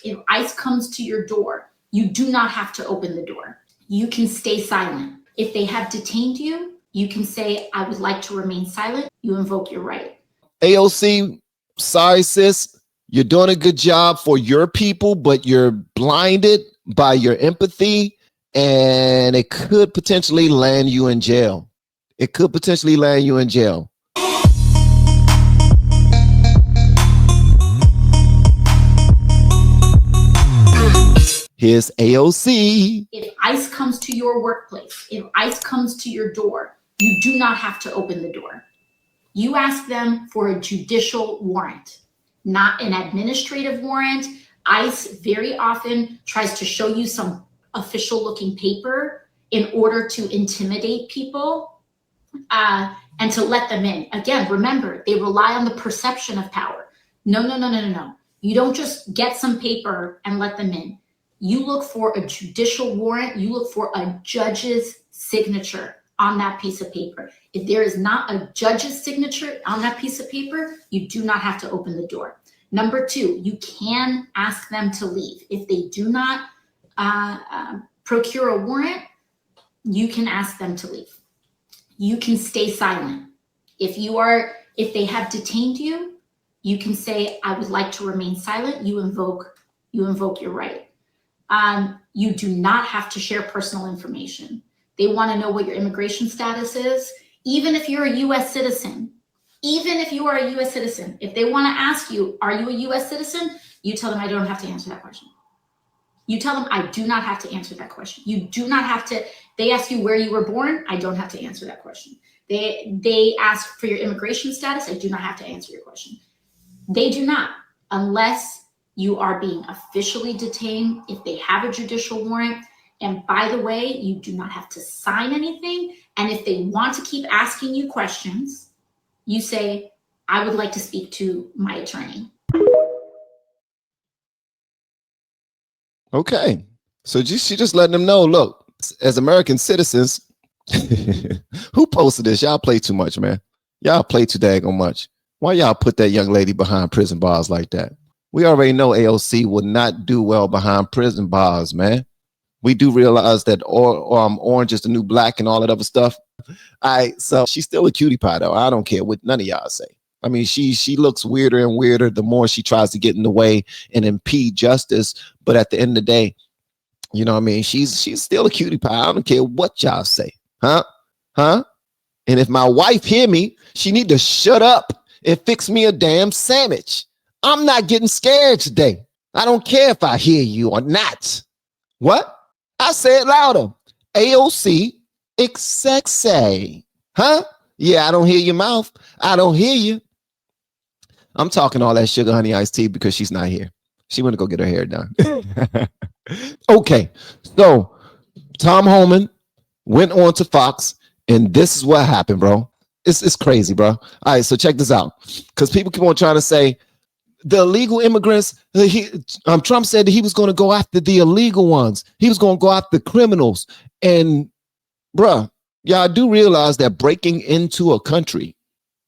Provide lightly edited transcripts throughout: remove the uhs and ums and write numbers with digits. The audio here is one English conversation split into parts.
If ICE comes to your door, you do not have to open the door. You can stay silent. If they have detained you, you can say, I would like to remain silent. You invoke your right. AOC, sorry, sis. You're doing a good job for your people, but you're blinded by your empathy, and it could potentially land you in jail. It could potentially land you in jail. Here's AOC. If ICE comes to your workplace, if ICE comes to your door, you do not have to open the door. You ask them for a judicial warrant, not an administrative warrant. ICE very often tries to show you some official looking paper in order to intimidate people and to let them in. Again, remember, they rely on the perception of power. No. You don't just get some paper and let them in. You look for a judicial warrant. You look for a judge's signature on that piece of paper. If there is not a judge's signature on that piece of paper, you do not have to open the door. Number two, you can ask them to leave. If they do not procure a warrant, you can ask them to leave. You can stay silent. If they have detained you, you can say, I would like to remain silent. You invoke your right. You do not have to share personal information. They want to know what your immigration status is. Even if you're a US citizen, if they want to ask you, are you a US citizen? You tell them, I don't have to answer that question. You tell them, I do not have to answer that question. You do not have to. They ask you where you were born. I don't have to answer that question. They ask for your immigration status. I do not have to answer your question. They do not, unless you are being officially detained, if they have a judicial warrant. And by the way, you do not have to sign anything. And if they want to keep asking you questions, you say, I would like to speak to my attorney. Okay. So she just letting them know, look, as American citizens, who posted this? Y'all play too much, man. Y'all play too daggone much. Why y'all put that young lady behind prison bars like that? We already know AOC would not do well behind prison bars, man. We do realize that orange is the new black and all that other stuff. So she's still a cutie pie, though. I don't care what none of y'all say. I mean, she looks weirder and weirder the more she tries to get in the way and impede justice. But at the end of the day, you know what I mean? She's still a cutie pie. I don't care what y'all say. Huh? And if my wife hear me, she need to shut up and fix me a damn sandwich. I'm not getting scared today. I don't care if I hear you or not. What? I say it louder. AOC, sexy. Huh? Yeah, I don't hear your mouth. I don't hear you. I'm talking all that sugar honey iced tea because she's not here. She went to go get her hair done. Okay, so Tom Homan went on to Fox, and this is what happened, bro. It's crazy, bro. All right, so check this out, because people keep on trying to say the illegal immigrants. Trump said that he was going to go after the illegal ones. He was going to go after the criminals. And, bro, y'all do realize that breaking into a country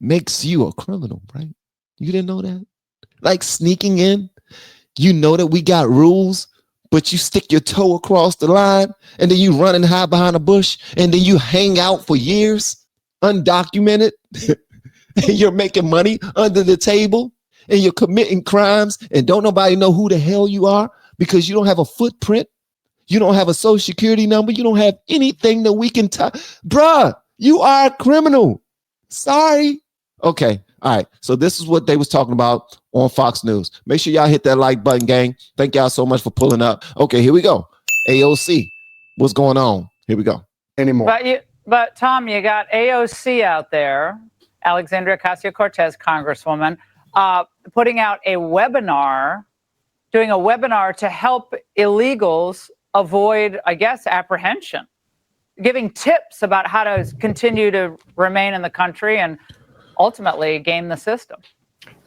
makes you a criminal, right? You didn't know that? Like sneaking in. You know that we got rules, but you stick your toe across the line, and then you run and hide behind a bush, and then you hang out for years, undocumented, and you're making money under the table, and you're committing crimes, and don't nobody know who the hell you are because you don't have a footprint. You don't have a social security number. You don't have anything that we can tie. Bruh, you are a criminal. Sorry. Okay. All right. So this is what they was talking about on Fox News. Make sure y'all hit that like button, gang. Thank y'all so much for pulling up. Okay, here we go. AOC, what's going on? Here we go. Anymore. But Tom, you got AOC out there, Alexandria Ocasio-Cortez, Congresswoman, putting out a webinar, doing a webinar to help illegals avoid, I guess, apprehension, giving tips about how to continue to remain in the country and ultimately game the system.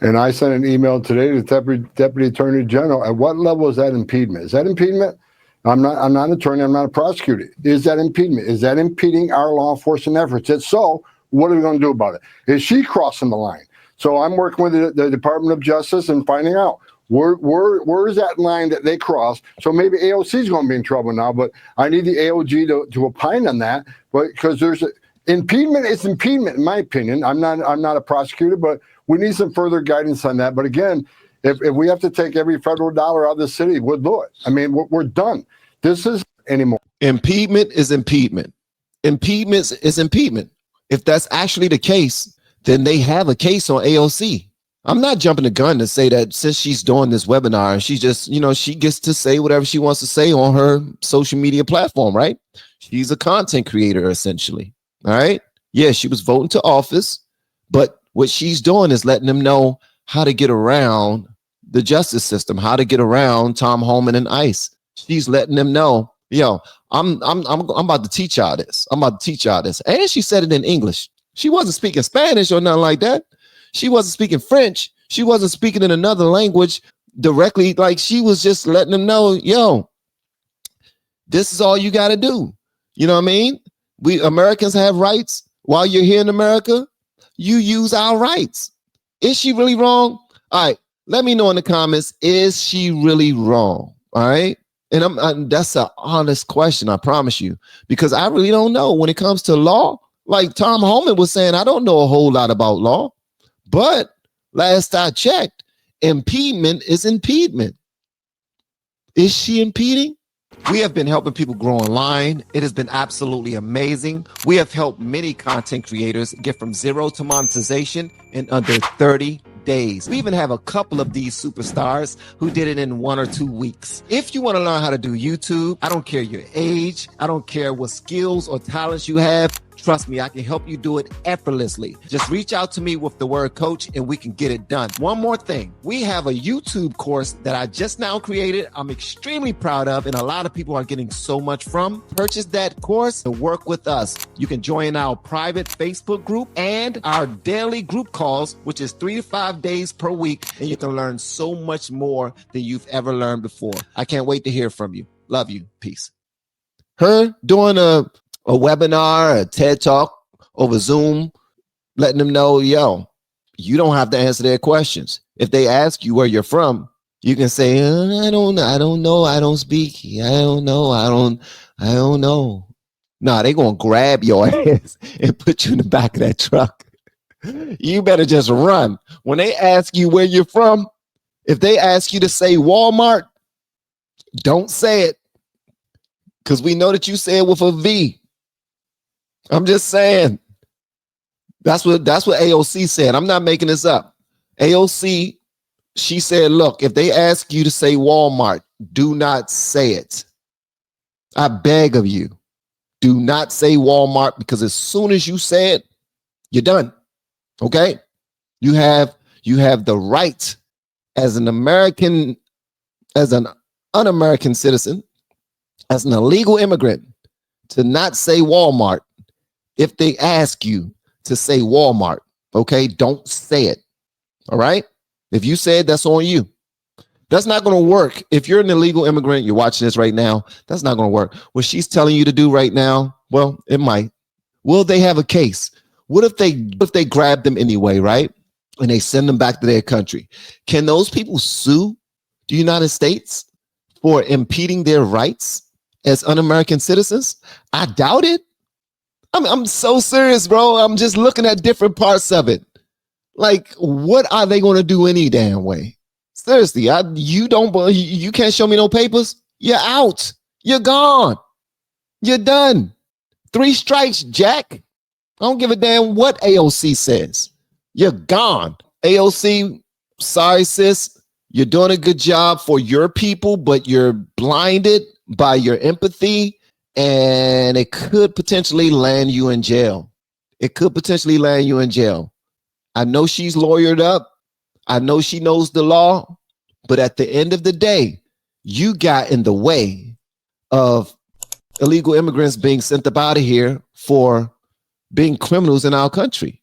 And I sent an email today to the Deputy Attorney General. At what level is that impediment? Is that impediment? I'm not an attorney. I'm not a prosecutor. Is that impediment? Is that impeding our law enforcement efforts? If so, what are we going to do about it? Is she crossing the line? So I'm working with the Department of Justice and finding out Where is that line that they cross? So maybe AOC is going to be in trouble now, but I need the AOG to opine on that. But because impediment is impediment, in my opinion. I'm not a prosecutor, but we need some further guidance on that. But again, if we have to take every federal dollar out of the city, we'll do it. I mean, we're done. This is anymore. Impediment is impediment. Impediment is impediment. If that's actually the case, then they have a case on AOC. I'm not jumping the gun to say that since she's doing this webinar and she just, she gets to say whatever she wants to say on her social media platform, right? She's a content creator, essentially. All right. Yeah, she was voting to office, but what she's doing is letting them know how to get around the justice system, how to get around Tom Homan and ICE. She's letting them know, I'm about to teach y'all this. I'm about to teach y'all this. And she said it in English. She wasn't speaking Spanish or nothing like that. She wasn't speaking French. She wasn't speaking in another language directly. Like, she was just letting them know, this is all you got to do. You know what I mean? We Americans have rights. While you're here in America, you use our rights. Is she really wrong? All right. Let me know in the comments. Is she really wrong? All right. And that's an honest question. I promise you, because I really don't know when it comes to law. Like Tom Homan was saying, I don't know a whole lot about law. But last I checked, impediment is impediment. Is she impeding? We have been helping people grow online. It has been absolutely amazing. We have helped many content creators get from zero to monetization in under 30 days. We even have a couple of these superstars who did it in 1 or 2 weeks. If you want to learn how to do YouTube, I don't care your age. I don't care what skills or talents you have. Trust me, I can help you do it effortlessly. Just reach out to me with the word coach and we can get it done. One more thing. We have a YouTube course that I just now created. I'm extremely proud of, and a lot of people are getting so much from. Purchase that course to work with us. You can join our private Facebook group and our daily group calls, which is 3 to 5 days per week. And you can learn so much more than you've ever learned before. I can't wait to hear from you. Love you. Peace. Her doing a webinar, a TED Talk over Zoom, letting them know, you don't have to answer their questions. If they ask you where you're from, you can say, I don't know. I don't speak. I don't know. I don't know. Nah, they're going to grab your ass and put you in the back of that truck. You better just run. When they ask you where you're from, if they ask you to say Walmart, don't say it. Because we know that you say it with a V. I'm just saying. That's what AOC said. I'm not making this up. AOC, she said, look, if they ask you to say Walmart, do not say it. I beg of you, do not say Walmart, because as soon as you say it, you're done. Okay? You have the right as an American, as an un-American citizen, as an illegal immigrant, to not say Walmart. If they ask you to say Walmart, okay, don't say it. All right. If you say it, that's on you. That's not going to work. If you're an illegal immigrant, you're watching this right now, that's not going to work. What she's telling you to do right now, well, it might. Will they have a case? What if they grab them anyway, right? And they send them back to their country? Can those people sue the United States for impeding their rights as un-American citizens? I doubt it. I'm so serious, bro. I'm just looking at different parts of it. Like, what are they going to do any damn way? Seriously, you can't show me no papers. You're out. You're gone. You're done. 3 strikes, Jack. I don't give a damn what AOC says. You're gone. AOC, sorry, sis. You're doing a good job for your people, but you're blinded by your empathy, and it could potentially land you in jail. It could potentially land you in jail. I know she's lawyered up. I know she knows the law, but at the end of the day, you got in the way of illegal immigrants being sent up out of here for being criminals in our country.